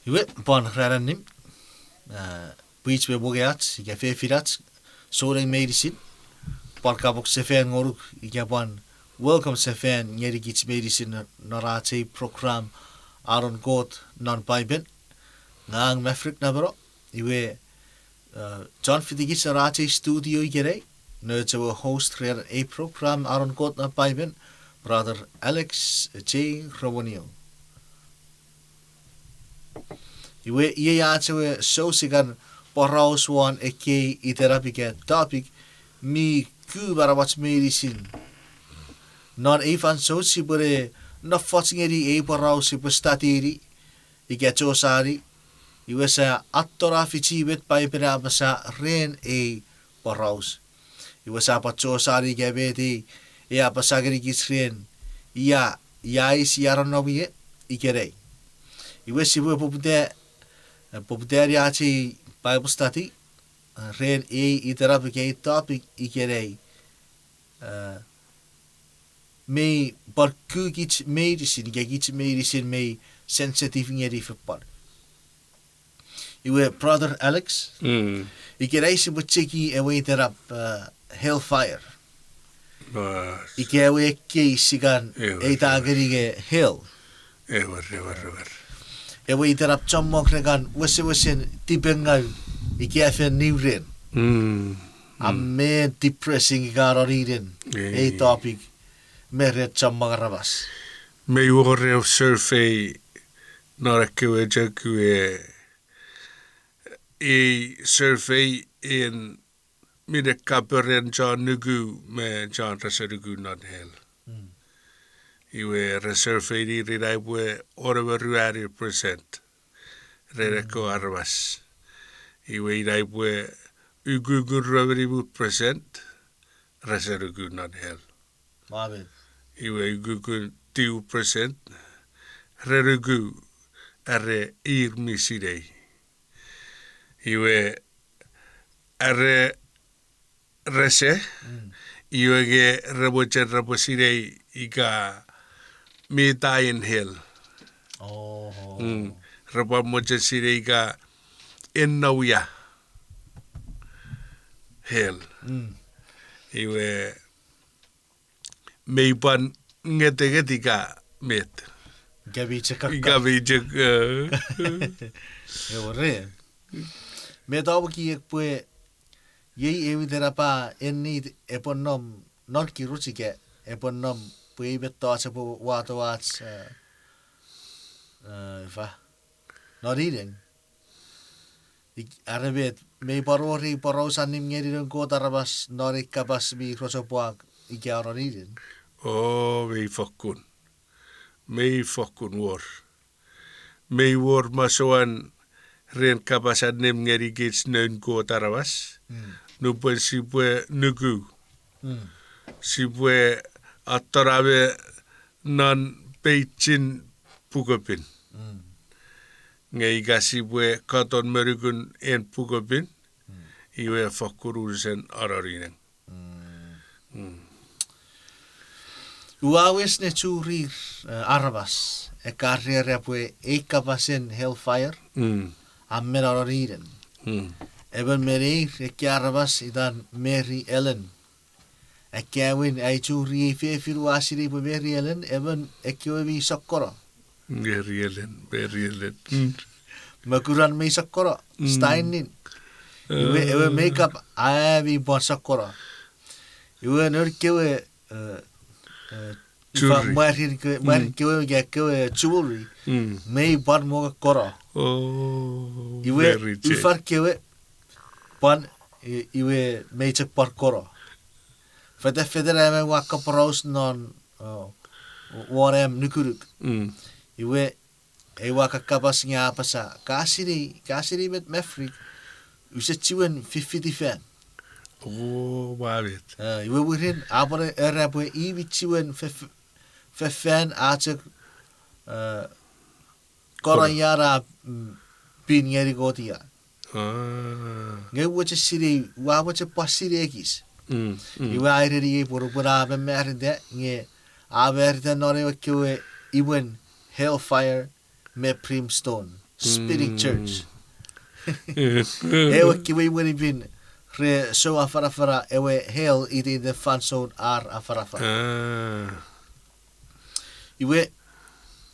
Iwe bon rarannim. Beach we bogeat, ika fefirat, soring medicine. Parkabok sefen ngoruk ika bon welcome sefen ngerigits medicine narate program Aron God non Paipel ngang mefrik na bro. Iwe John Fidigis narate studio igere. Nurture will host a program Aron God non Paipel. Brother Alex Rhowuniong. Iwe iaatsewe sosigan paraus wan eke iterapike topic mi kubarawats medicine. Non even sosi bore na fatsingeri paraus ipastatiri ikachosari. Iwe sa attora fichibet paipera basa ren paraus. Iwe sa pachosari gabeti ia pasagri gisren ia is yaronowie ikere. Iwe sibu popuderi achi Bible study ren iterapike topic ikere. Me barku gits medicine me sensitive ngeri fepar. Iwe brother Alex ikere sibu cheki ewe iterap HellFire. Ike ewe eke sigan eita agerige hell. Ewer. Ewe iterap chammok regan wesen tipengau ike efe niwren. Amme depressing igaroriden e topic meret chammok rabas. Me wore of survey narakewe jakue survey in Mide kaperen John Nugu me John Rasarugu not hell. Iwe reserve ridaiwe oreveruari present. Rereko arvas. Iwe idaiwe ugugun raveribu present. Rasarugu not hell. Amen. Iwe ugugun tiu present. Rerugu are irmisirei. Iwe are rese iwege raposire ika mita in hell. Rapomochesire ika innauya hell. Iwe meipan ngetegetika met. Gabiche Eure. Metawaki epwe Yei ewi terapa enni eponom non kirusike eponom puibetto asepo watawats fa noriden arabet me parori parosanim ngeriren ko tarabas norikabas mi rosopuak ikiaroniden. Oh, me fokkun war. Me war masoan ren kabasanim ngerigits neun ko tarabas. Nupwe sipwe nugu. Sipwe atarabe nan peichin pukopin. Ngeiga sipwe katon merukun en pukopin. Iwe fakkurusen ararinen. Uawes ne churir arabas e karriere pwe eikabasen HellFire. Ammer ararinen. Eben mereir ekki arabas idan Mary Ellen. Ekki awin ai churi firu asiri po Mary Ellen eben ekki ovi sakkora. Mary Ellen. Makuran me sakkora. Steinin. Iwe makeup avi bon sakkora. Iwe nurkewe Marin kewe kewe jewelry. Me bon moga kora. Iwe ufar kewe pan iwe meitek parkoro. Federa me waka pros non warem nukuruk. Iwe waka kabas nga pasa kasiri met mefrik. Usetchiwen 50 fan. Oh, wabit. Iwe wirin abore erabwe iwichiwen fan atek koranyara bin yeri gotia. Ngai wacha siri wacha pasiri ekis. Iwe aireri pura be merde nge averta nore kewe iwen HellFire me Primstone Spirit Church. Ewe kiwe wini bin re so afarafara ewe hell iti de fanson ar afarafara. Iwe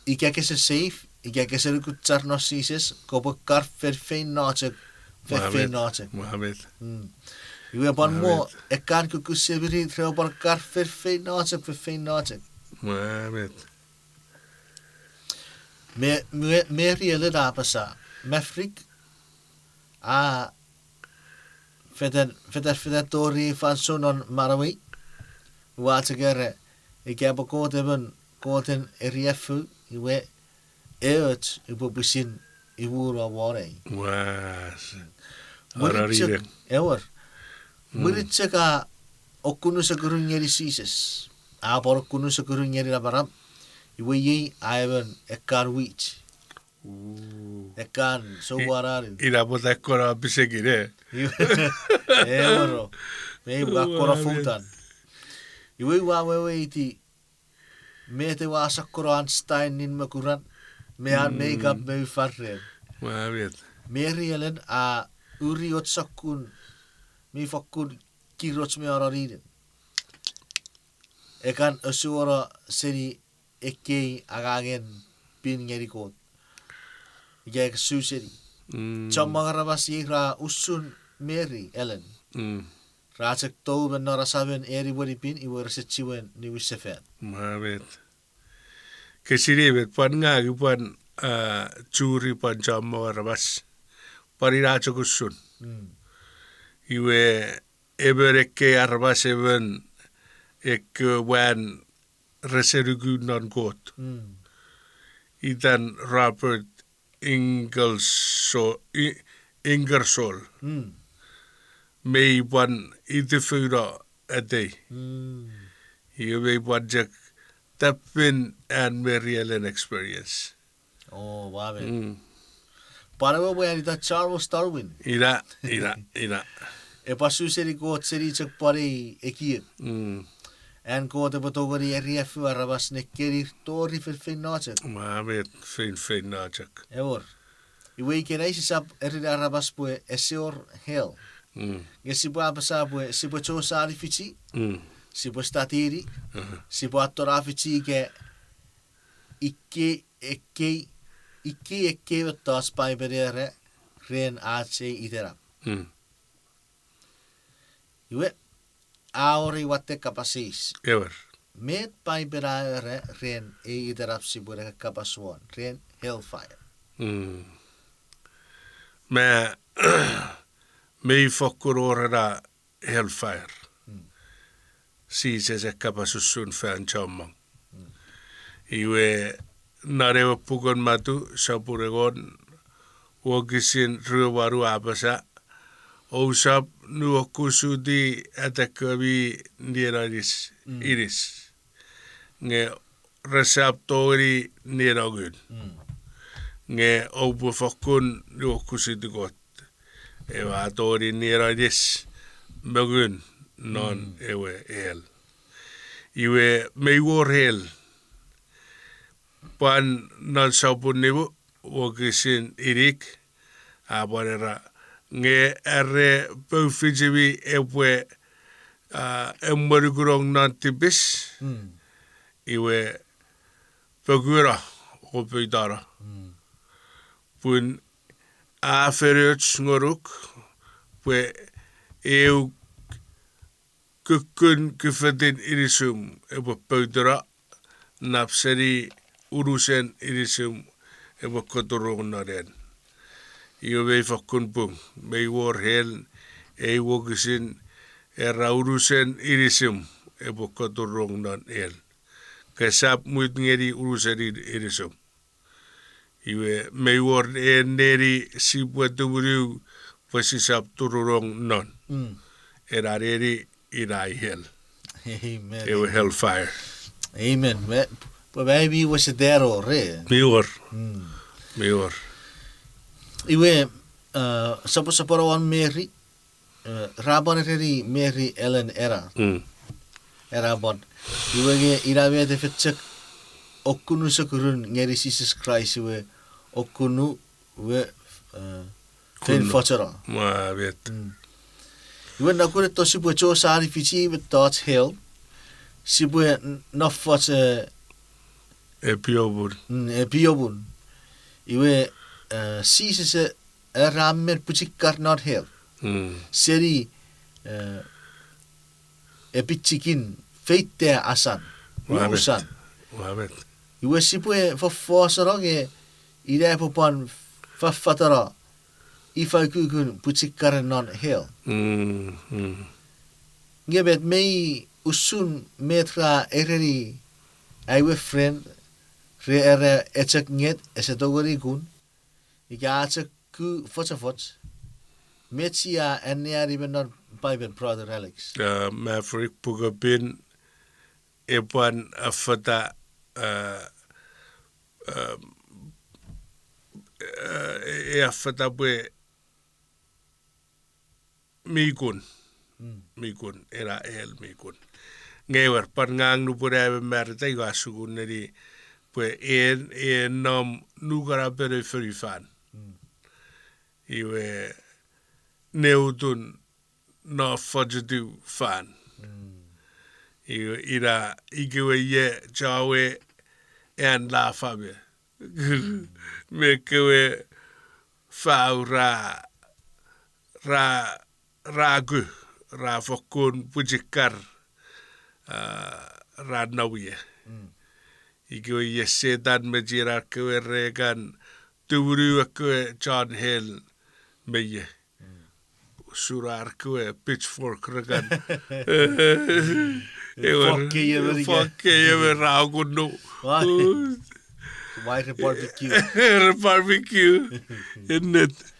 ika kese safe, ika kese rukutsar no sises, kopo karr fein natsek, fein natsek. Mohammed. Iwe ban mo kan kukusebiri treo ban karr fein natsek. Mohammed. Me riele dapasa, mefrik a feder tori fanson on Marawei. Wategere, ik heb koten eriefu, iwe eut ibubusin iwura ware. Was. Muritse ewer. Muritse ka okunu sa gurungeri sises. Abor okunu sa gurungeri labaram. Iwe ye aiben ekar wich. Ekan so wararu. Ira bota kora bisegire. Ewero. Me wakora futan. Iwe Awewei iti me te wasa Einstein nin makuran me an make-up me farre. Mohammed. Me rielen a uriot sakun me fakun kirots me arariden. Ekan asuara seni ekki agagen pin ngerikot. Ika suseri. Chammangarabas ra usun Mary Ellen. Ratsek tau ben narasaben eri wari pin iwer sechiwen ni wisefet. Mohammed. Kesiribet pan nga pan churi pan chammangarabas. Pariracho kusun. Iwe ebereke arabas even ek wan reserugu non got. Idan Robert Ingersoll. May one itifura a day. You may one jack tapin and Mary Ellen experience. Oh, wow. Para mo yan ita Charles Darwin. Ira. E pasu seri ko seri chak pare ekie. En ko te batogari eriefu arabas ne keri tori fein nachak. Mohammed fein nachak. Ewer. Iwe kereisi sap eri arabas pue eseor hell. Nge sipo apasa pue sipo cho sari fici. Sipo statiri. Sipo attora fici ke ikke vettas Paipel006 ren ace itera. Iwe aori watte kapasis. Ever. Met Paipel006 ren itera sipo re kapasuan ren HellFire. Me fokkurorada HellFire. Siis se kapasussun fan chammang. Iwe narewa pukon matu sapuregon wokisin ruwaru abasa. Ousap nuokusudi atakabi nieraris iris. Nge reseptori nieragun. Nge obu fokkun nuokusidi got. Ewa tori nieraris magun non ewe hel. Iwe meiwor hel. Pan non sapun nibu wokisin irik abarera nge erre paufijibi epwe emmerugurong non tibis iwe pagura opidara pun aferiots ngoruk pwe eu kukun kufadin irisum epwe paudara napseri urusen irisum epwe kotorong naren. Iwe wei fakkun pung, mei war hel, wogisin, urusen irisum, epwe kotorong nan el. Kasap muit ngeri urusen irisum. Iwe mei war neri sipwa tuburiu pasisap tururong nan. Erareri irai hel. Amen. Ewe HellFire. Amen. But maybe was it there already? Mior. Iwe sapora Mary Rabon eri Mary Ellen era. Era bon. Iwe ge irawe te fetchak okunu sakurun ngeri Jesus Christ iwe okunu we fen fotera. Ma vet. Iwe na kure to sibwe cho sari fiti with thoughts hell. Sibwe no fot Epiobur. Epiobun. Iwe sise se rammer puchikar not hell. Seri epichikin feite asan. Usan. Wavet. Iwe sibwe for forceroge ide popon fafatara. Ifa kukun puchikar not hell. Ngebet mei usun metra ereri aiwe friend re ere echak nget esetogori kun ika achak ku fochafot metsia enia even not Paipel brother Alex Maverick Pugapin Epan Afata Afata bwe Mikun era el Mikun ngewer pan ngang nu pura merta iga sugun neri pues nom nugara bere fan iwe neutun no fujadu fan iwe ira igewe ye jawe en la fabe mekewe faura ragu ra fokun pujikar Radnawiye. Igo yesedan majira kwe regan turu kwe John Hill meye. Surar kwe pitchfork regan. Fokke yewe rauguno. White barbecue. Barbecue. Inet.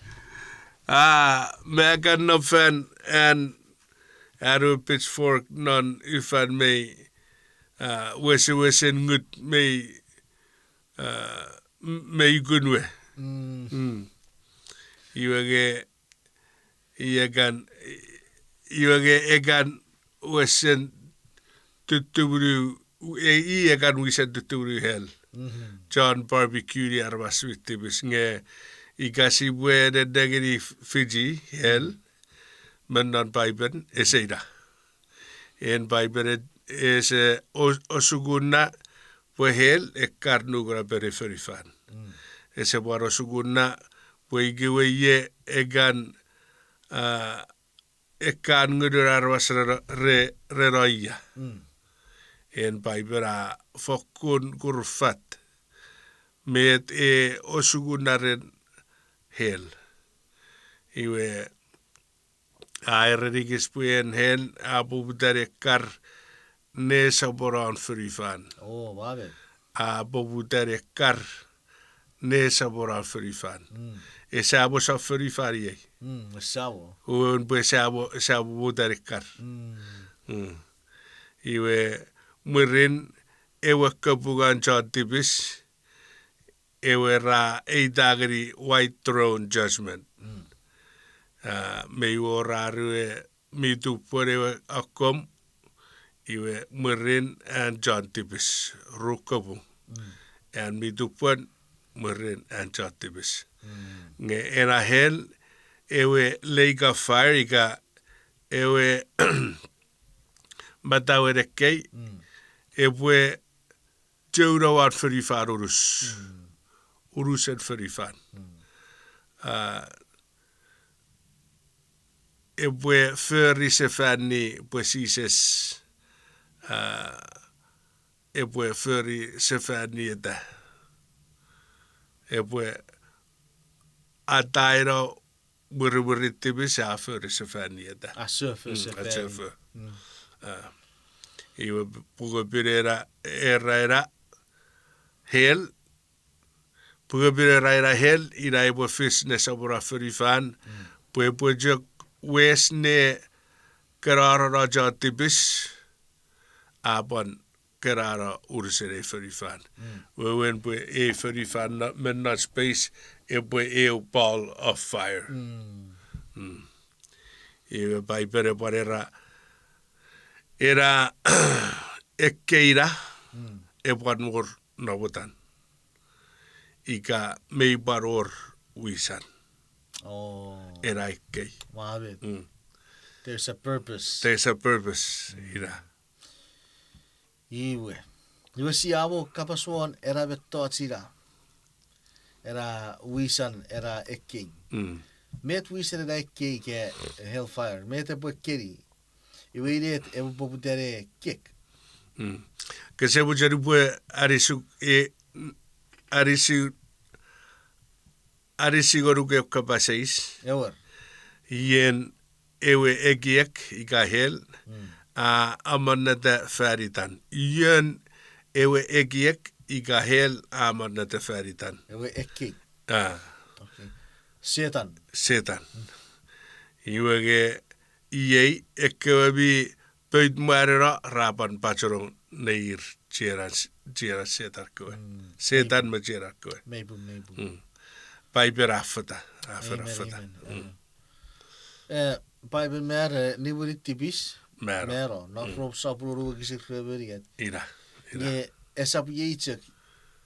Megan no fan and Arrow pitchfork non ifan me wese ngut me gunwe. Iwage egan wesen tuturu egan wisen tuturu hell. John barbecue di arwas witibus nge ikasi bwe de degri Fiji hell. Men non Paipel eseira. En Paipel es osuguna pues hel e karnugra periferifan. Ese war osuguna pues giweye egan ekan ngurar was reroya. En Paipel a fokun kurfat met osuguna ren hel. Iwe Rodriguez puyen hen abu dare karr ne saboran frifan. Oh, wabe. Abu dare karr ne saboran frifan. Esabo sa frifari. Sabo. Un pues sabo dare karr. Iwe murin ewe kapugan chantibis ewe ra eidagri white throne judgment. Me orarue mi tu pore akom iwe murin and John Tibis rukabu and mi tu pon murin and John Tibis nge ena hel ewe lega fire iga ewe matawe de kei ewe jura wat frifar urus en frifan epwe furry se fanni posises epwe furry se fanni eta epwe atairo buruburi tibisa furry se fanni eta A surfer se surfer iwe pugo pirera era hel pugo pirera era hel ira epwe fiss ne sabura furry fan pwe jok wes ne karara raja tibis abon karara ursere frifan. We went by a frifan not space a ball of fire. Iwe Paipel parera era ekeira e buat mur nabutan. ika mei baror uisan. Era ikkei. Maavit. There's a purpose. There's a purpose, ira. Iwe. Iwe si avo kapasuan era vetto atira. Era uisan era ekkei. Met uisan era ekkei ke HellFire. Met epo ekkeri. Iwe iret epo poputere kek. Kasi po dyan po arisiguro kayo kapasais. Ewer. Yen ewe egiek ika hel. Amon na te feritan. Yen ewe egiek ika hel amon na te feritan. Ewe ekkei. Okay. Setan. Iwe ge iei ekkewe bi pöyt muarera rapan pacorong neir tjera setar koe. Setan ma tjera koe. Meibu. Paipel affata. Paipel mer nivurit tipis. Mero. Nafrop sapuru kisik feberiet. Ira. Ye esap yeitsek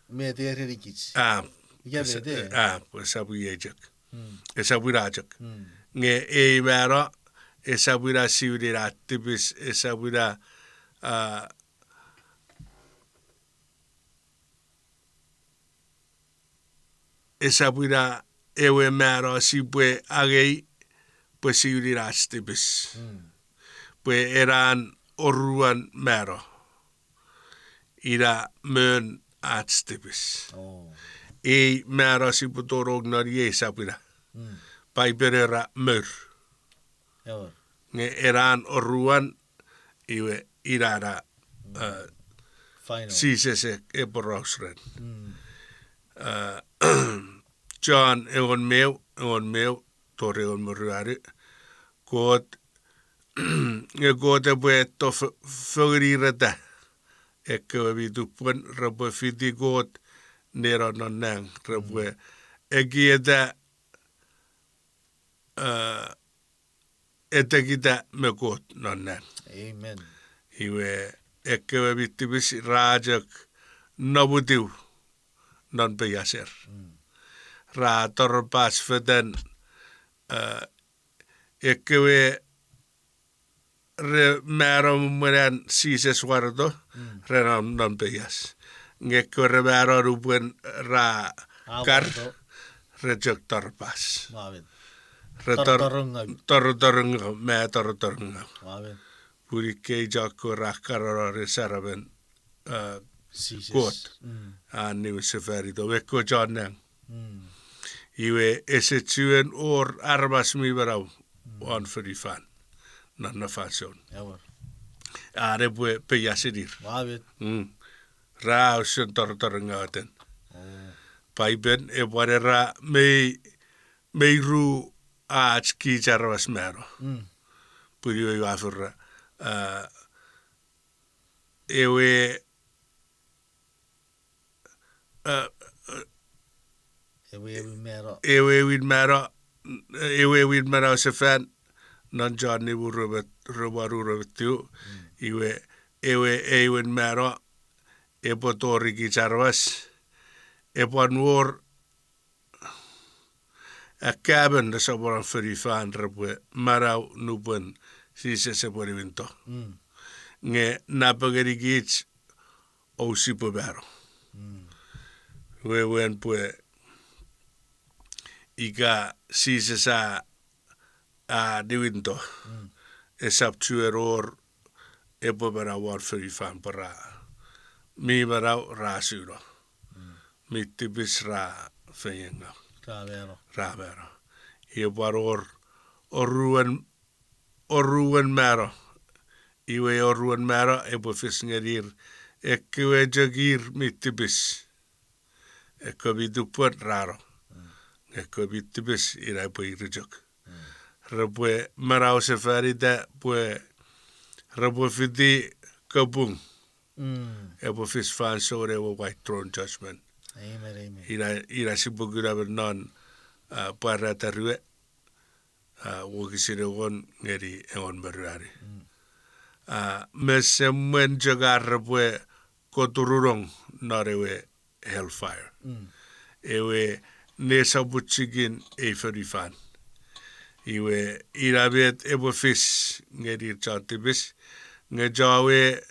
me te rikits. Esapu yeitsek. Esapu rajak. Nge ei mero esapu ra siurira tipis esapu ra esapuira ewe mero si pue agei pue siurira tipis. Pue eran oruan mero. Ira mön atstipis. Ei mero si putorog nari esapuira. Paiperera mör. Nge eran oruan iwe irara sisese eporousren. John egon meu, tore egon muruari. Koot, koot epwe to fugrireta. Ekkewe vitupun, rapwe fiti koot, nero non nang, rapwe. Ekieta, etekita me koot non nang. Amen. Iwe, ekkewe vitipis rajak nabutiu, non peyaser. Ra torpas feten ekkewe re mero muren sises wardo re non peyas. Ngekkewe re mero rupuen ra karr re jok torpas. Re tortorunga me tortorunga. Puri kei jako ra karro re saraben kuot. Niwe seferito vekko jonnang. Iwe esetuen or armas mi barau on ferifan. Nanna fason. Are pue peyasidir. Ra usun tortorngaten. Paiben e warera mei ru ki jarwas mero. Puri we afurra. Ewe Ewe wid mero se fan non Johnny wu robert tiu ewe mero e potori ki charwas e ponwor a cabin de sabor feri fan repwe marau nubun si se pori vinto nge napageri gich o sipo bero we wen pue ika sise sa diwinto esap tueror epo bara war ferifan para mi bara rasuro mi tipis ra feyenga ra e baror oruan maro iwe oruan maro epo fisngerir ekwe jagir mi tipis ekko bitupot raro ekko bitipis ira po irjok rapwe marau safari da pue rapo fiti kabung epo fis fan sore wo white throne judgment. Amen. Ira sibugura non para tarue wo kisire won ngeri engon berari. Mesemwen jagar rapwe kotururong narewe HellFire. ewe nesa butsigin fyrifan. Iwe irabet epwe fiss ngeri John Tibis ngejawe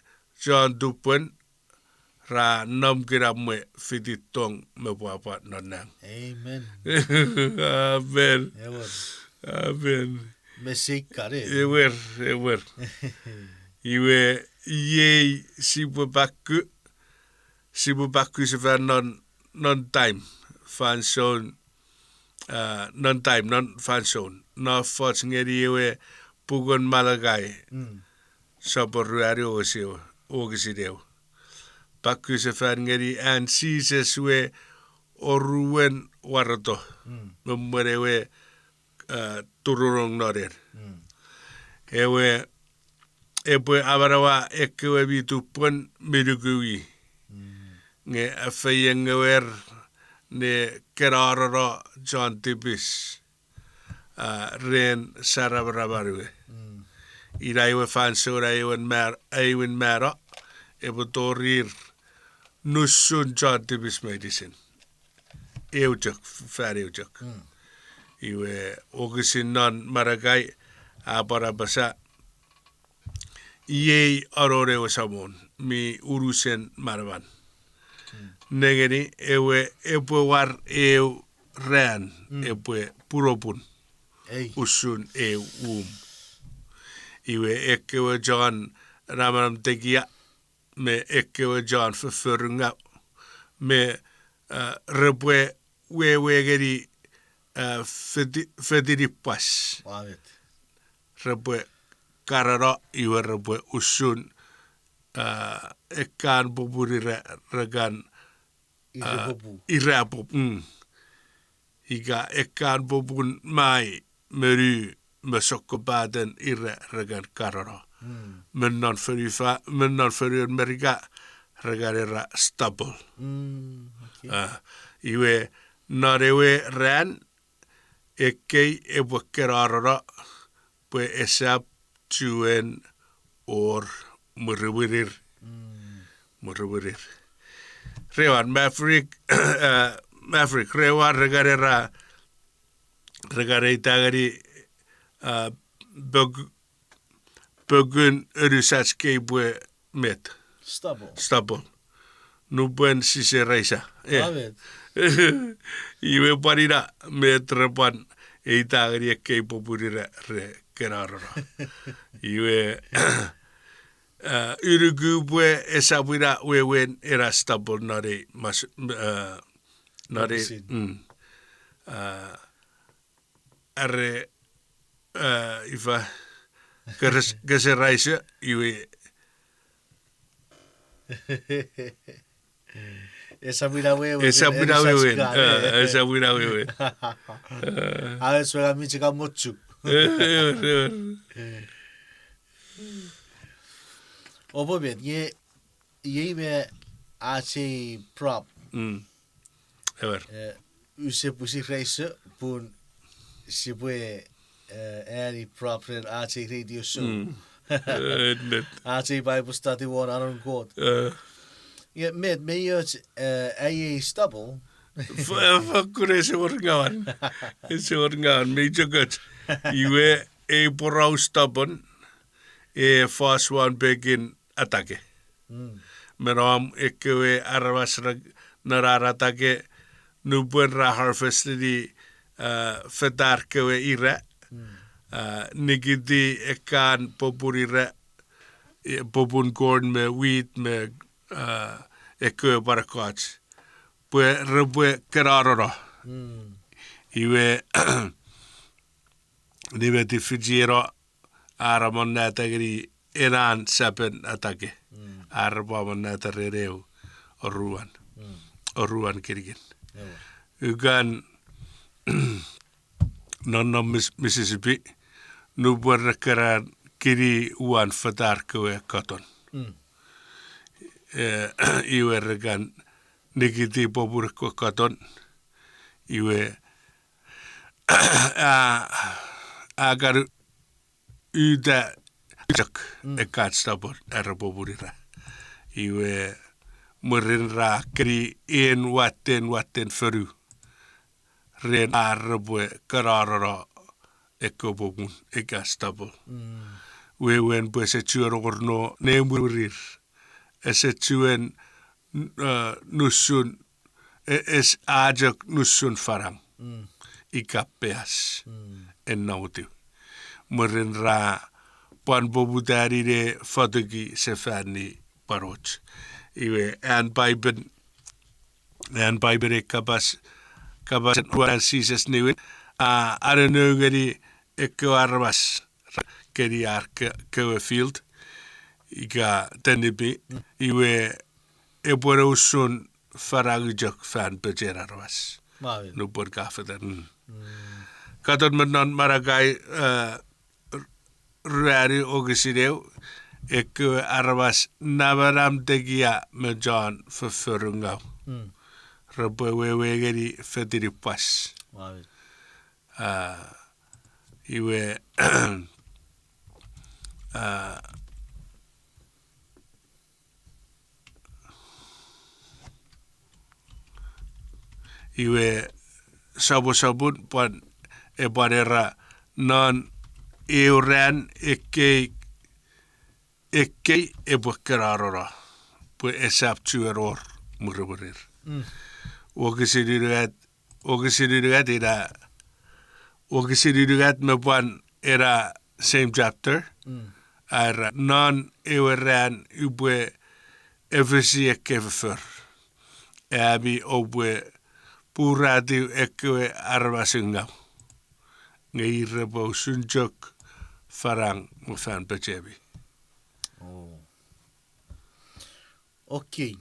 John Dupwen ra nam kiramwe fititong mebuapat nonang. Amen. Amen. Ewer. Amen. Mesik kare. Ewer. Iwe ye sibubaku se ver non time fan zone non time non fan zone na fots ngeri ewe pugon malagai saboruari ogesideo bakku se ver ngeri an Jesus we oruen warato memorewe tururong norer ewe epwe abarawa ekewe bitu pun mirugui nge afeyengewer ne kerarara John Tibis ren sarabrabarwe iraiwe fansora ewen mara ebotorir nusun John Tibis medicine eujak fer eujak iwe ogisin non maragai abarabasa Iei arore wasamon mi urusen maravan. Negeni epwe war ran epwe puropun usun Iwe ekewe John ramanam tegia me ekewe John verfurunga me repwe wegeri fediripas. Repwe karr iwe repwe usun ekan buburi regan irapop iga ekan bubun mai meru mesokobaden regan karr mennon fyrir meriga regarera stubble iwe narewe ran ekei ebwe kerarara pwe esap Tuen or muriwirir. Rewan Maverick rewan regare itagari bogun urusats keibwe met. Stubble. Nubuen sise reisa. Iwe parira metrepan itagari keipo purira kerarara. Iwe urugubwe esabwira wewen era stubble nare are ifa geseraise iwe Esabwira wewen. Awe swega michika mochu. Obobet ye me ache prop. Ever. Use pusi reise pun sibwe any prop ache radio show. Ache Bible study one Alon God. Yeah, me a stubble. Fakure se orgawan. Se orgawan me jogot. Iwe e porau stubborn e fast one begin atake. Meram ekewe arwas nararatake nubuen ra harvest di fedar kewe ira nigidi ekan popurira popun corn me wheat me ekewe barakats. Pue rebue kerarara. Iwe niwe ti Fijiro aramon natagiri enan sapen atake. Arabamon natarereu oruan kirigin. Ugan non Mississippi nubuan rekaran kiri uan fadar kewe katon. Iwe regan nikiti popur katon. Iwe agar uda jak ekat stapor arapopurira. Iwe murin ra kri en watten feru ren arrabwe kararara ekobobun ekastabel. We wen bwe se chuarorno nemurir. Ese chuen nusun es ajak nusun farang. Ikapeas en nautu. Murin ra pan bobudari de fadagi se fani paroch. Iwe an Paipel kabas wan sises niwin arenugeri ekoarwas keri arke field iga tenibi iwe ebore usun faragujak fan bejerarwas no por kafadan kadon menon maragai ruari ogisideu Eko arwas nabaram tegia me John verfurungau. Awewei geri fediripas. Iwe iwe sabun pan ebarera non euran Ekkei ebukkerarora pu esaptueror murmurir. Ogisidirugat mebuan era same chapter. Ara non eweran ubwe efesi ekkefer. Abi obwe puradi ekwe arvasingau. Ngeirebo sunjok farang mufan pechebi. Okay.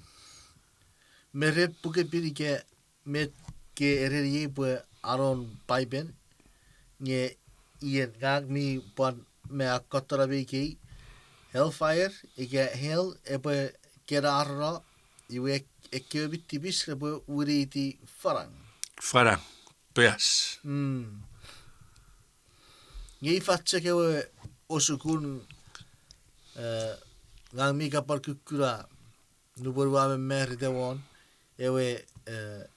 Meret puke piri ke met ke ereri pu Alon Paipel nge ien gag mi pon me akotora biki HellFire ike hell epwe kerara iwe ekkebi tibis epwe uriti farang. Farang peas. Nge fatse ke we osukun ngang mi kapal kukura nubur wa me mer de won ewe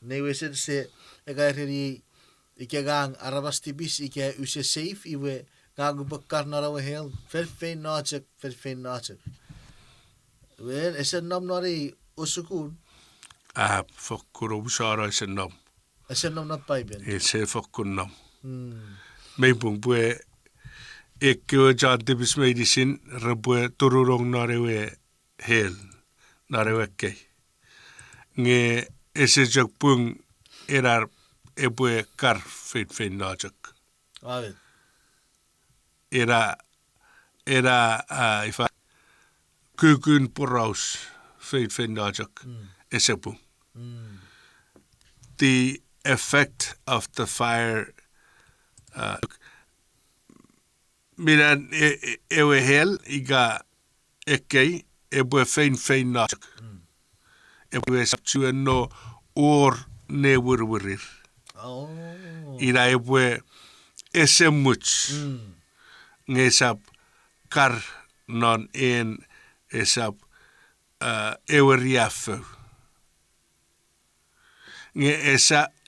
newe se egairi ike gang arabas tibis ike use safe iwe gang bukkar nara we hel fein nachek wen esen nam nari osukun Fokkuro busara esen nam not Paipel ese fokkun nam meibung bue Ekkeo jantibis medicine rabue tururong narewe hel narewe kei. Nge ese jakpung erar epwe karr fein najak. Era ifa kukun poraus fein najak ese pung. The effect of the fire miran ewe hel iga ekkei ebwe fein najak. Ebwe saptuen no or ne wurwurir. Ira ebwe ese much ngesap karr non en esap ewe riafu. Nge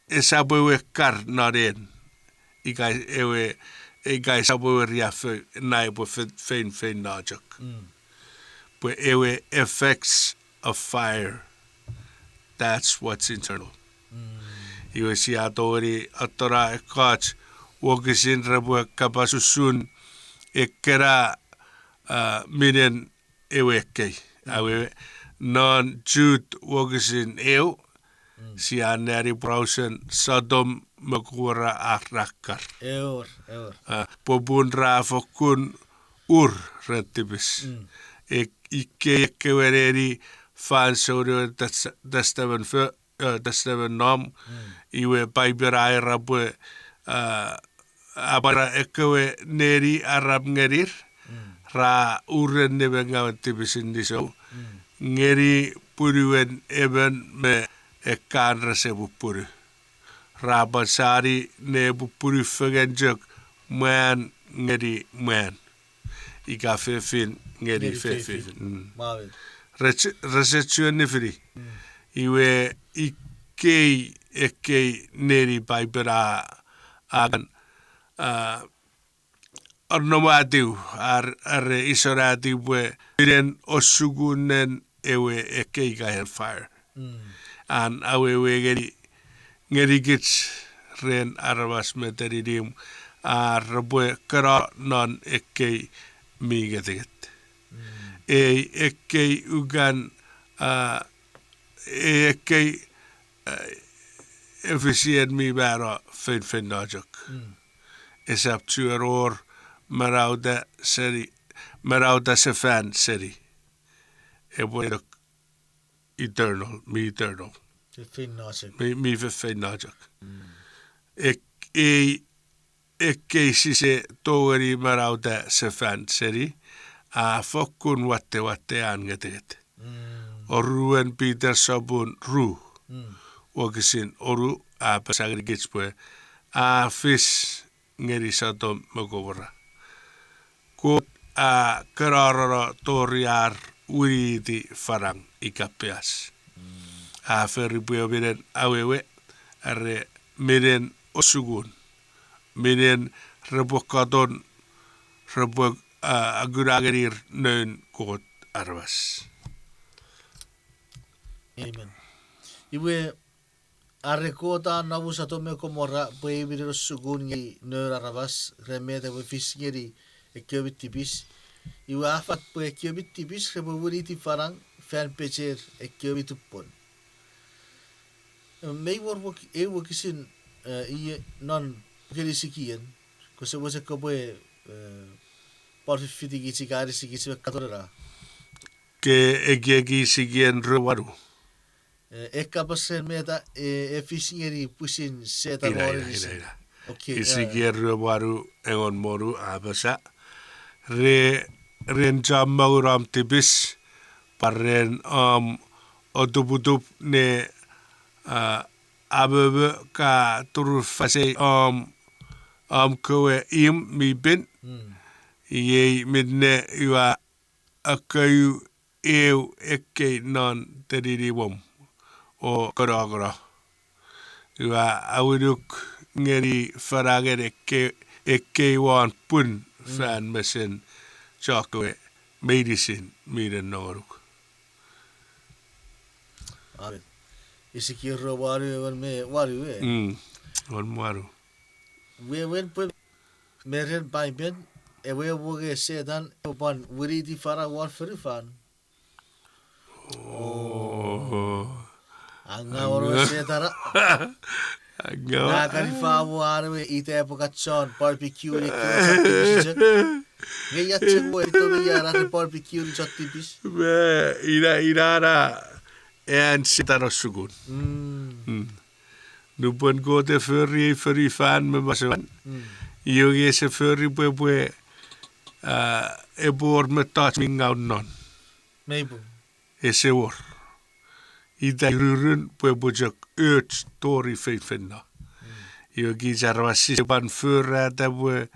esa bwe karr non en iga ewe guys abu riafu na ebu fein najak. But ewe effects of fire, that's what's internal. Iwe si atori atora ekach wogisin rebu kapasusun ekera minen ewe kei. Awe non jut wogisin ew si aneri brausen Sodom magura arrakar. Eur. Pobun rafokun rentibis. Ikke vereri fansaudio dastaven nom. Iwe Paipel rabu abara ekwe neri arab ngerir. Ra uren nebengawan tibisin diso. Ngeri puriwen eben me ekan resebu puri. Rabasari ne bupuri fegenjak man ngeri man. Ika fefin ngeri fefin. Resechuan nifri. Iwe ekkei neri paipera agan ornomaatiu arre isoraatiu pue miren ossukunnen ewe ekkei ka HellFire. An Awewei ngeri kits ren arvas meteridium arpue kara non ekkei miigetiget. Ei ekkei ugan ekkei efficient mi bara finnajok. Esap tueror marauda se fan seri. Epwe eternal, mi eternal. Mi finnajok. Ekkei sise toeri marauda se fan seri. Fokkun watte angetet. Oruen Peter sabun ru. Wakisin oru pasagri gitspue. Fiss ngeri sato magobra. Kot kararara toriar uriti farang ikapeas. Ferripue miren Awewei arre miren osugun. Miren repokaton repok aguragerir nön kot arvas. Amen. Iwe arrekota navusa tome komora puebiro sugun ngi nöra arvas remete we fiss ngeri ekövitipis. Iwe afat pue ekövitipis repuriti farang fan pecher ekövituppon. Mei worwok kisin i non kerisikien kosse wose kobe parfiti gitsigari sigitsi katorera. Ke egi sigien rewaru. Ekkapassen meitä efficieri pusin seta roorisi. Okay. Isigien rewaru engon moru abasa. Ren jammauram tibis parren otuputup ne Awewei ka turufase kowe mi bin. Yei midne iwa akayu ekkei non teririwom o koragora. Iwa awiduk ngeri farager ekkei waan pun fan mesen chakwe medicine miren noruk. Amen. Isikirro waru me waru On waru. We wen pun meren Paipel ewe woge sedan opan wiriti fara war ferifan. Anga oro setara. Na karifa waru ite pokatson barbecue ni kyo. Ngeyatse mo ito biyara ni barbecue ni chotipis. Irara en sitaro sugun. Nupon ko te furry fan me masawan. Yogi se furry pue ebor me touch mingau non. Meibu. Ese war. Ita rurun pue bojak urge tori feitfenna. Yogi jarwasi ban furra ta pue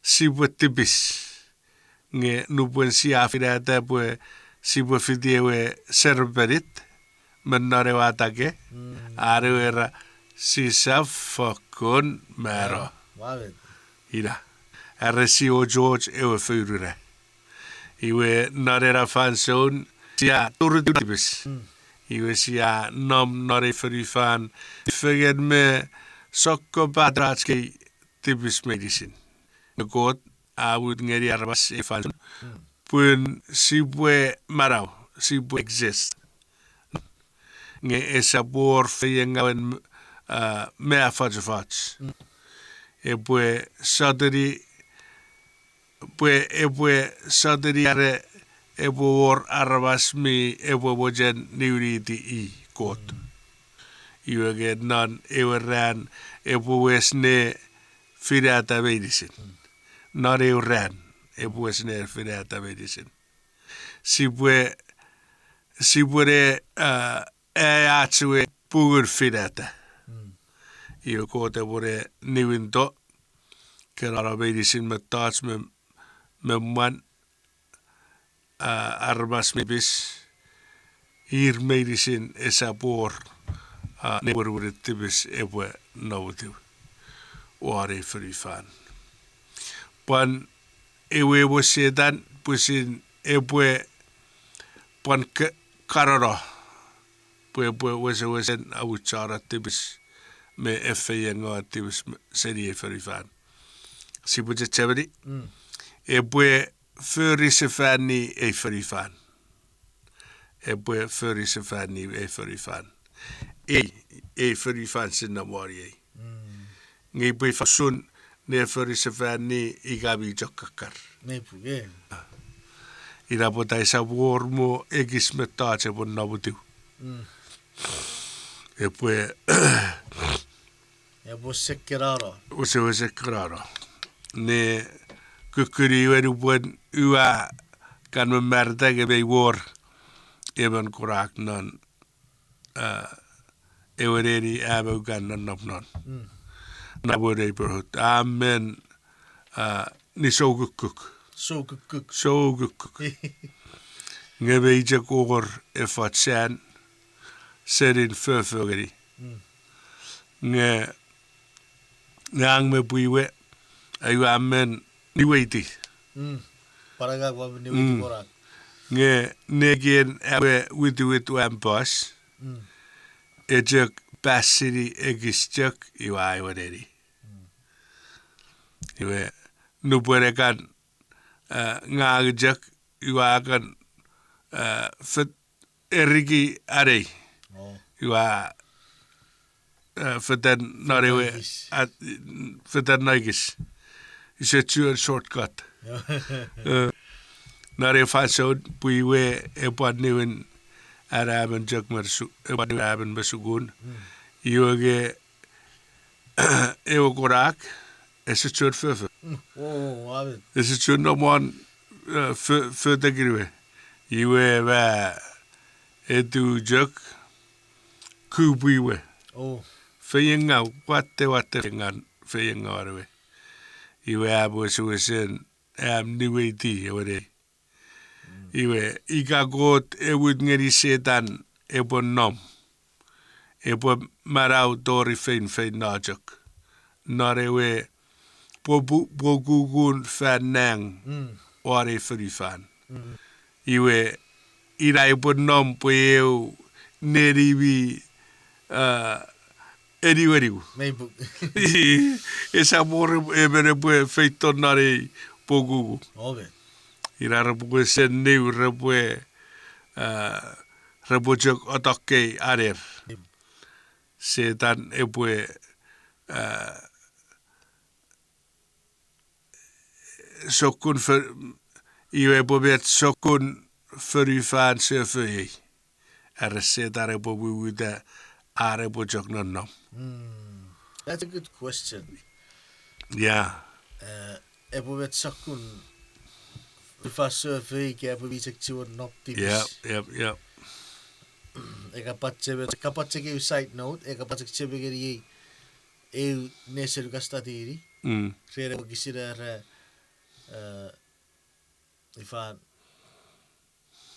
sibwe tibis. Nge nupon si afira ta pue sibwe fidiewe serberit. Menare watake. Arewera sisa fakon mero. Wavet. Ira. Arresi o George ewe fyrure. Iwe narera fanson sia turutibis. Iwe sia nom nare fyrifan. Fyged me sokko patratski tibis medicine. Nukot awud ngeri arvas e fanson. Puen sibwe marau. Sibwe exist. Nge esabor feyengawen mea fajafaj. Epwe saderi are epwe war arvas mi epwe wojen niuriti I kot. Iwe get non ewe ran epwe wesne firata medicine. Not ewe ran epwe wesne firata medicine. Sibwe atsue pugur firata. Iwe kote vore nivinto. Kerara medicine me taas me man armas me bis. Ir medicine esa por ne wurwurit tibis epwe nautiu. Ware frifan. Pan ewe sedan pusin epwe pan karara. Epwe wesen awuchara tibis me FNG tibis serie frifan. Sibuje chabri. Epwe furisefani e frifan. Epwe furisefani e frifan. E frifan sinamari. Ngi pui fasun ne furisefani igabi jokkakar. Me puge. Ira potai sa wormo egis metace pon nabutiu. Epwe Ja bo sekkerara. Use krara. Ne kukuri weru pon ua kan me merda ge bei wor even korak non ewereri abo kan non non. Na word perhut. Amen. Ni so gukuk. So kuk. So gukuk. Nge weet ik over wat zijn. Serin vervugeri. Nge ngang me buiwe. Ayu amen ni weiti. Paraga kwa ni witi korak. Nge negien awe witu ambas. Ejek basiri egistek iwa iwaderi. Iwe nupere kan ngagejek iwa kan fit erigi arei. Iwa fitan narewe fitan naigis. Is a shortcut. Nare fasod puiwe epan niwen araben jak mersu epan araben besugun. Iwege ewo korak. Is het soort verve? Abend. Is het soort nog man voor de grieve? Je we etu juk kubiwe. Vijinga wat vingan vijinga arwe. Je we hebben zo zijn nieuwe die hoor. Je we ika god ewut ngeri setan ebon nom. Ebo marau dori fein najuk. Narewe Bogugun fanang ware frifan. Iwe irai bonom poeu neribi eriweriu. Meibuk. Esa more ebere poe feito nare bogugu. Obe. Irara poe sen neu repoe repojok otoke arer. Setan epoe sokun för iwe bobet sokun för ifan se för ei. Se dare bo wuda are bo jok no. That's a good question. Yeah. Bobet sokun ifan survey ke bobet chiwon nok tips. Yep. Eka patse ke side note, eka patse chebe ke ye eu neser gastatiri. Krere bo kisira ifan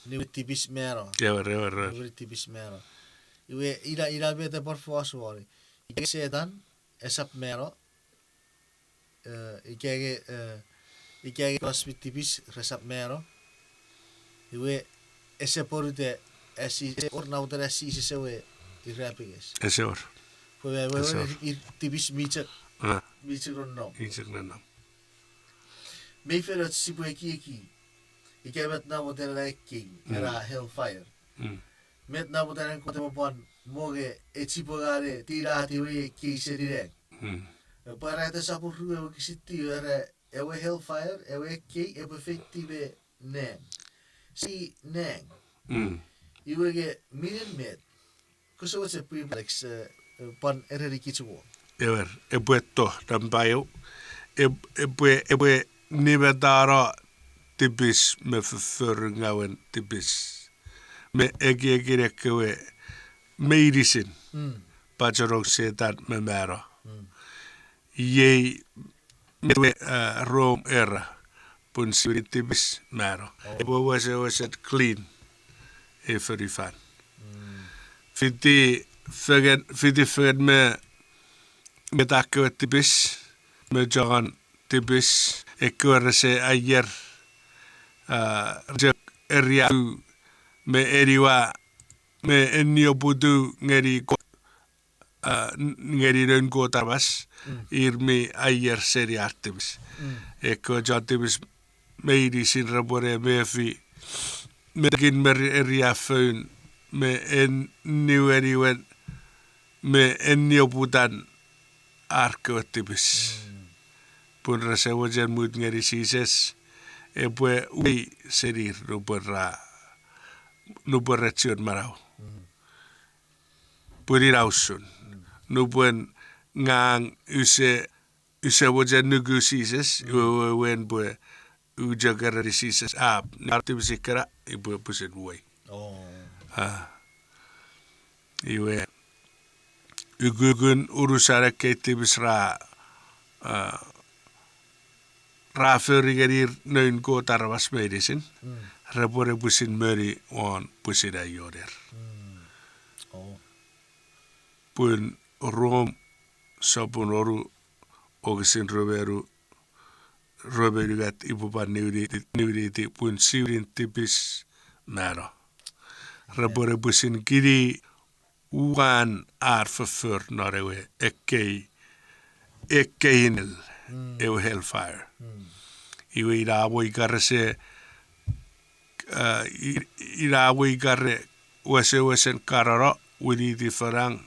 ni tipis mero. Ni tipis mero. Iwe ira bete por fuaswari. Ike sedan esap mero. Ike crossfit tipis resap mero. Iwe ese porute esi or nauter esi sewe irapiges. Ese or. We tipis michek. Michek no. Mij vindt het super kiki. Ik heb het nou wat king. Era HellFire. Met nou wat een kote mopon. Moge etipogare tira hatiwe ki serire. Para het sapu ruwe kisiti era ewe HellFire ewe ki ewe effective neng. Si neng. Iwe ge million met. Kuso wat se Alex pan ereri kitsuwo. Epwe to dambayo. Epwe Nivedara tibis me verfurringawen tibis. Me egi rekkewe medicine. Bacharok setan me mera. Ye me Rome era. Pun siri tibis mera. Ebo was it clean. E verifan. Fiti fyddi me takkö tipis, me jogan tipis, ekkuerre se ayer, rjak eria me eriwa, me ennio putu ngeri nön kotarvas, irmi ayer seri artimis. Ekko jattimis meidi sin rapore mefi, mekin meri eria föyn, me enniu eriwen, me ennio putan arkeuttibis. Punra se wajan muut ngeri sises, epwe ui serir nuperra tsiot marau. Purin usun. Nupuen ngang use wajan nugu sises, wen pue ujagara di sises ap. Nartibis ikara, ipue pusin uai. Iwe ugugun urusara keitibis ra förigerir nöin kotarvas medisin. Rapore pusin möri on pusida joder. Pun rom sopun oru ogisin roverugat ipupan niuriti pun siurin tipis mero. Rapore pusin kiri uan förför Norge ekkeinel eu HellFire. Iwe Awewei karr se Awewei karr wesen karara widiti farang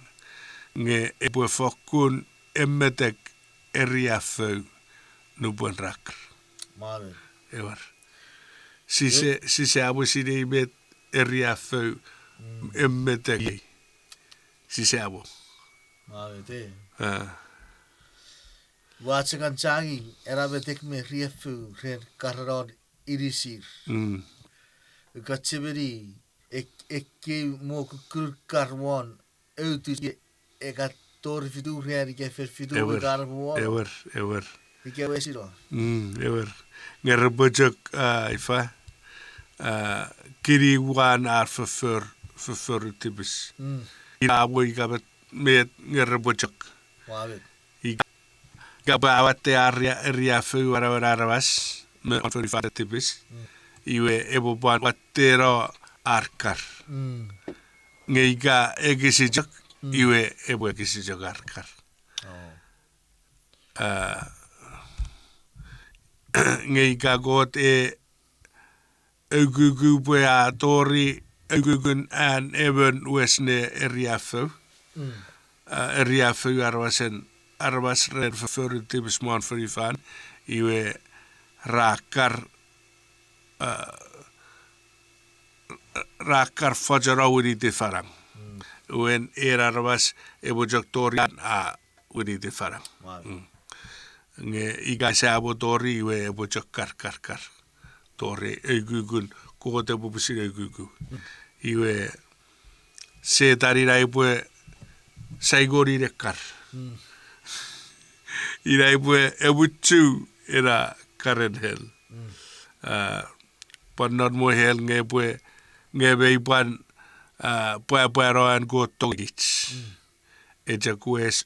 nge epwe fokkun emmetek eriafeu nupun rakr. Maale. Ewer. Sise abu side met eriafeu emmetek. Sise abu. Maale te. Watsakan changi erabetek me riefu ren karrod irisir. Ukatsibiri ekki mo kukur karwon eutus eka tor fidu ren ke fidu karwon. Ewer. Ike wesiro. Ewer. Ngerbojok ifa kiri wan förför tibis. Awewei gabet met ngerbojok. Maale. Gabawatte area feu arawas me on fata tipis iwe ebo ban wattero arkar ngeiga egisijak iwe ebo egisijak arkar ngeiga got egugu bua tori egugun an even wesne area feu arawasen arwas red förför tibis man för ifan iwe rakar fajara widi te farang wen arwas ebojak torian widi te farang nge iga sabo tori iwe ebojak kar tori egugun kote bubusi egugu iwe se tarira iwe saigori rekar ira epwe ebutu era karen hell. Pan not mo hell nge pan roan go togich. Eja kues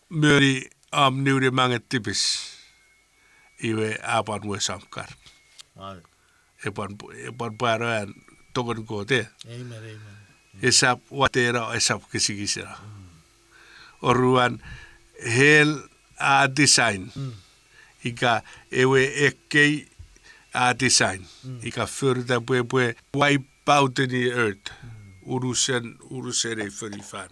möri niuri manget tipis. Iwe apan we samkar. Epan roan togon go te. Amen. Esap watera esap kisigisera. Oruan hell design. Ika ewe ekkei design. Ika further pue wipe out the earth. Urusen e förifan.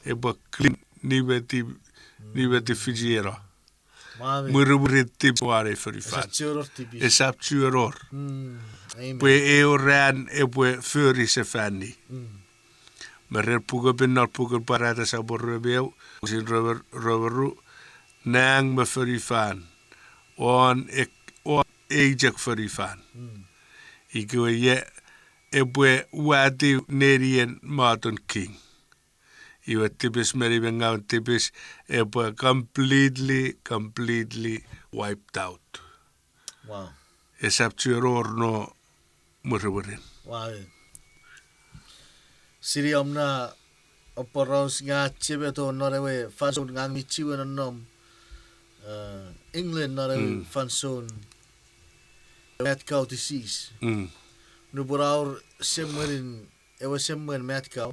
Eba clean niveti figiera. Muruburit tip ware förifan. Esap tjuror. Pue eoran epwe förise fanni. Merer puger parata sabor rebeu sin roveru nang me förifan on ejek förifan iko ye epwe wati nerien matun king iwa tipis meri bengaun tipis epwe completely wiped out. Wow. Esap tjuror no murwerin. Wow. Siri omna operaus nga chibeto norewe fanson ngang michiwe nom England norewe fanson mad cow disease. Nuburaur semmerin ewe semmen mad cow.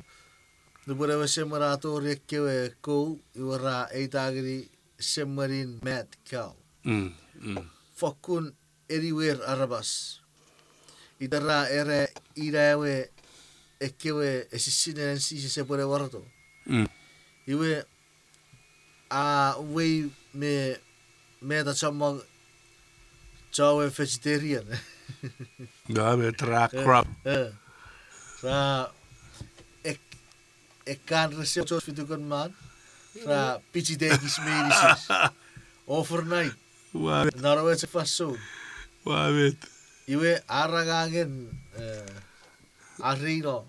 Nuburawe semmerato rekkewe ko iwara eitagri semmerin mad cow. Fokkun eriwer arabas. Idara ere irawe ekkewe esisinen sisi sepore warto. Iwe Awewei me da chamma chawe vegetarian. Ja, me tra crap. Ra ek kan resep sos fitukan man. Ra pichi degis medicis. Overnight. Waar Narawe se faso. weet. Iwe aragangen arrino.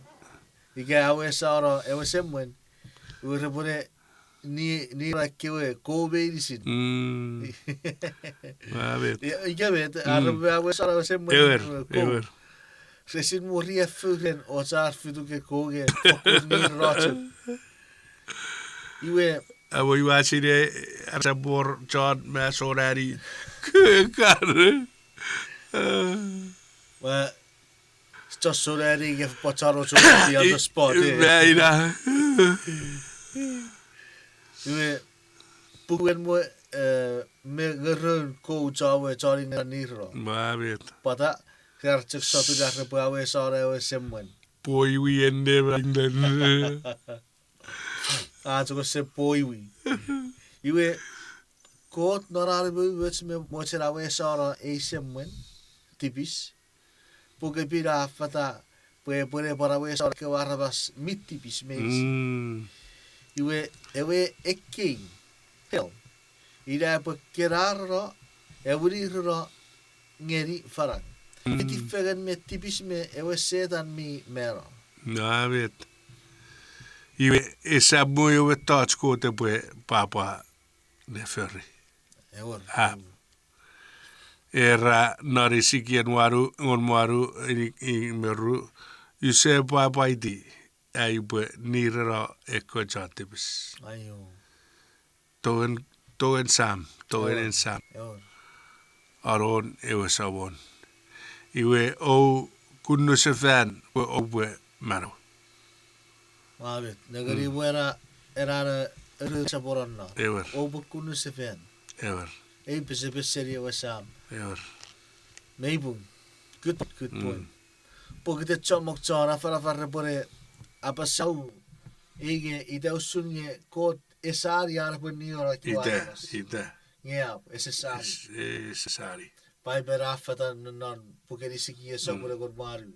Ike awe sara ewe semwen. Iwe repone ni rakkewe ko medisin. Waar weet. Ike vet arabe awe sara semwen. Ewer. Resin moria fugen o zar fituke koge. Fokus ni roche. Iwe Abo iwa sire asa bor John me sorari. Karr. Well, it's just so that he gets potaro to the other spot. Nee, na. Iwe puen mo me gerun ko jawe jari nganiro. Waar weet. Pata kercek satu dah repawe sore we semmen. Boy we ende England. Tuko se poiwi. Iwe kot noraribu wets me mochera we sore e semmen. Tipis. Porque pira fata puede para we sore ke warabas mit tipis meis. Iwe ewe ekki hel. Ida po keraro evriro ngeri farang. Iti fegan me tipis me ewe sedan mi mero. Ja, weet. Iwe esa muy we touch ko te pue papa ne ferry. Ewer. Era narisiki waru ngon waru i meru. You say papa iti. Ai pue nira eko jatibis. Ayo. Toen sam. Ewer. Alon ewe sabon. Iwe o kunu se fan we opwe maro. Mabit. Nagari wera era saboronna. Ewer. Obu kunu se fen. Ewer. Ei pese serie wasam. Ewer. Meibung. Good point. Porque te chomok chara fara pore apa sau ege ida usun ye kot esari arpa ni ora kiwaras. Ida. Yeah, esesari. Esesari. Paipel afata non porque disiki ye sobre god maru.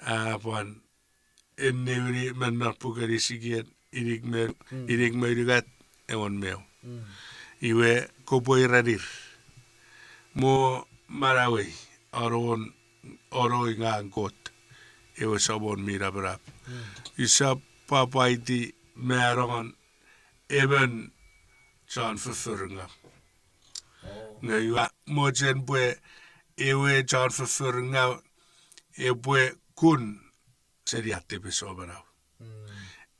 Apan ennevri mennar pukari sikiet irik meirugat ewan meu. Iwe kopoi radir. Mo Marawei oroi ngang kot. Ewe sabon mira berap. Isa papaiti merongan even John verfurringa. Nga mojen pue ewe John verfurringa epwe kun seriate besoberau.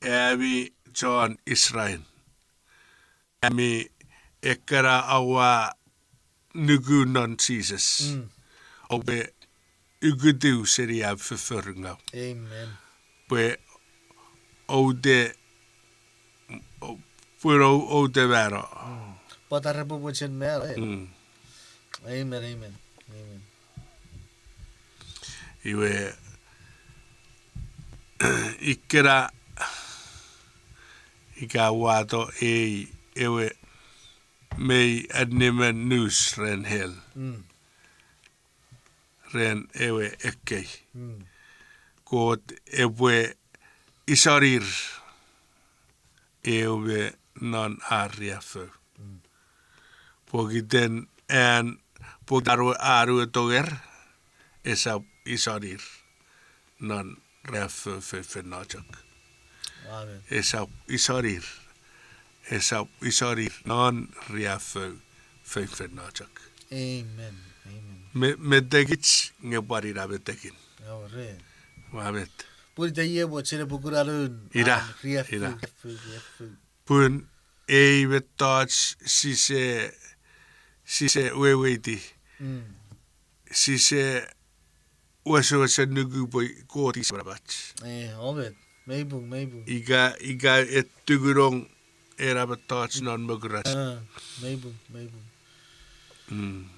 Ewi John Israel. Emi ekara awa nugunan Jesus. Obe ugudu seria verfurringa. Amen. Pue ode puro ode vera. Patare po chen mer. Amen. Iwe ikera ikawato ewe mei adnimen nus ren hel. Ren ewe ekkei. Kot ewe isarir ewe non ariafu. Pogiten en pogaru aru toger esa isarir non reafu fefenajak. Amen. Esa isarir non reafu fefenajak. Amen. Me tegits nge barira betekin. Ore. Wamet. Puri taie mo tsere bukuralun. Ira. Pun ei vetots si se weweiti. Si se wasa nugu boy koti sabach. Omet. Meibung. Iga et tugurong era vetots non muguras. Meibung.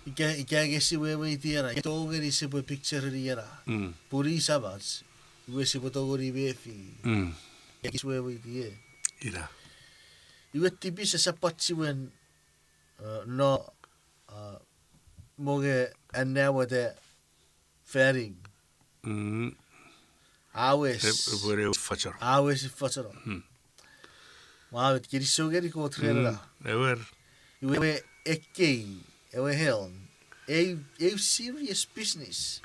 Ika gesi weweiti era. Togeri se bo picture era. Puri sabach. Iwe se bo togori befi. Gesi weweiti e. Ira. Iwe tipis sa patsi wen no moge annawa de fairing. Awes. Awes fataro. Mawet kiri sogeri ko trela. Ewer. Iwe ekki. Ewe hell. E serious business.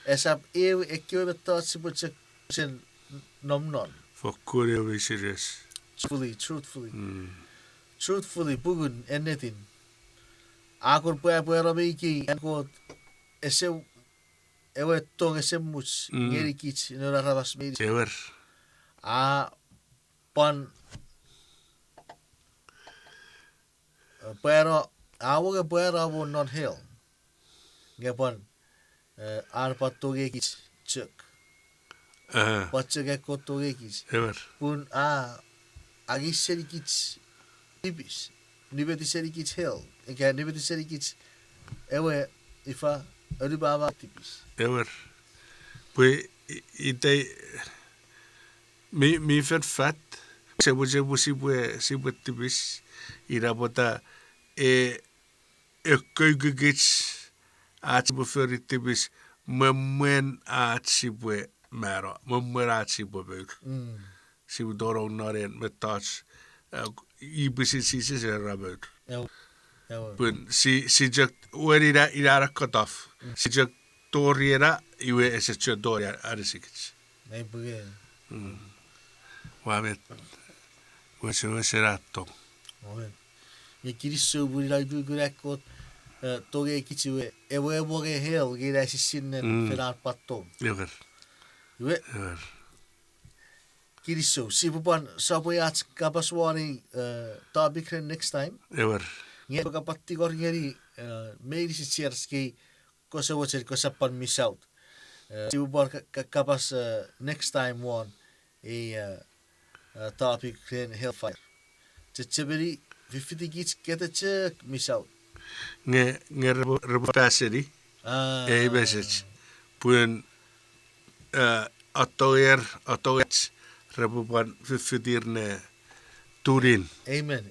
Esap ekki we thoughts about sen nomnon. For Korea we serious. Truthfully, bugun anything. Akor puya rabiki and ko ese ewe tong ese much ngeri kich no rabas me. Ewer. Pan pero awo abo not hell. Ngepon arpatoge kich chuk. Patche ko toge kich. Ewer. Pun agi serikits ibis nibeti serikits hell eka nibeti serikits ewe ifa ribaba tipis Ewer. Pui itay mi fat sebu si tibis irabota koigugits at buferi tibis memwen at sibwe mero memwera sibwe beur. Si we don't know it, but touch. Ibis is a rubber. But si just where it a cut off. Si just toriera, you as a chodoria arisix. Maybe. Wamet. Was a serato. Ye kiriso buri la du grakot toge kichu ewe boge hell ge da sin ferar patto. Ever. Kiriso, si pupan sapoyats kapaswari topic next time. Ever. Nge kapatti gor ngeri meiri si cherski kosa wacher kosa pan miss out. Si pupan kapas next time one a topic in HellFire. Chibiri 50 gits get a check miss out. Nge repassery. A message. Pun atoyets. Rebupan fifidirne turin. Amen.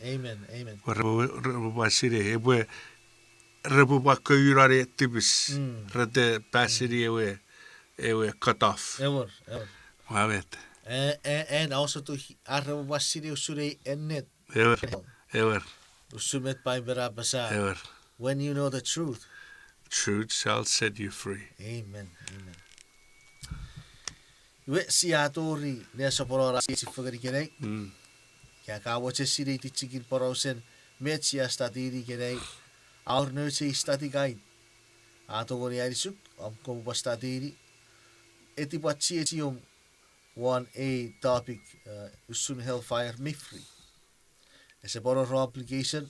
Rebupa siri epwe rebupa koyurare tibis. Rete pasiri ewe cut off. Ever. Wamet. And also to rebupa siri usure Inet. Ever. Usumet Paipel basa. Ever. When you know the truth. Truth shall set you free. Amen. We si atori ne sopora si fogari kerei. Ya ka wache siri tichikil porosen metsia statiri kerei. Our nurse stati guide. Atori arisuk amko bastatiri. Eti pachi etium one a topic usun HellFire me free. As a borrow application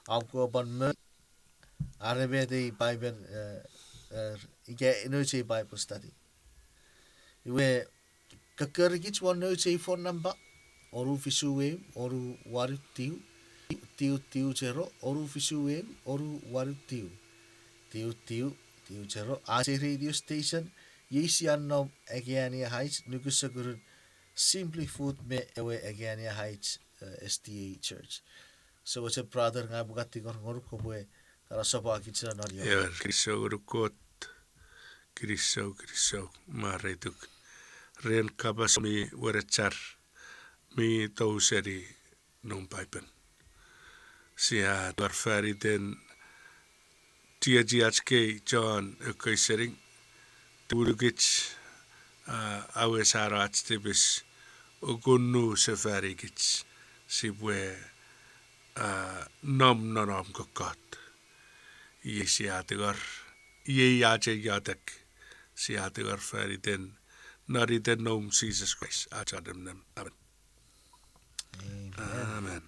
amko ban mer arabete Bible ike nurse Bible study. Iwe kakarigits one no say phone number oru fisuwe oru waru tiu zero oru fisuwe oru waru tiu zero ase radio station yesi annom Agania Heights nukusagurun simply food me ewe Agania Heights SDA Church. So it's a brother nga bugatti kor ngorko bue kara sopa kitsa nori. Yeah, kriso urukot. Kriso maretuk. Ren kabas mi werechar mi touseri non paipen. Sia dwarfari den tiajiachke John kaisering turugich awesarat tibis ogunu sefarigich sibwe nom kokot. Yesiatigar yatek siatigar fari den Not in the name of Jesus Christ. Amen. Amen. Amen.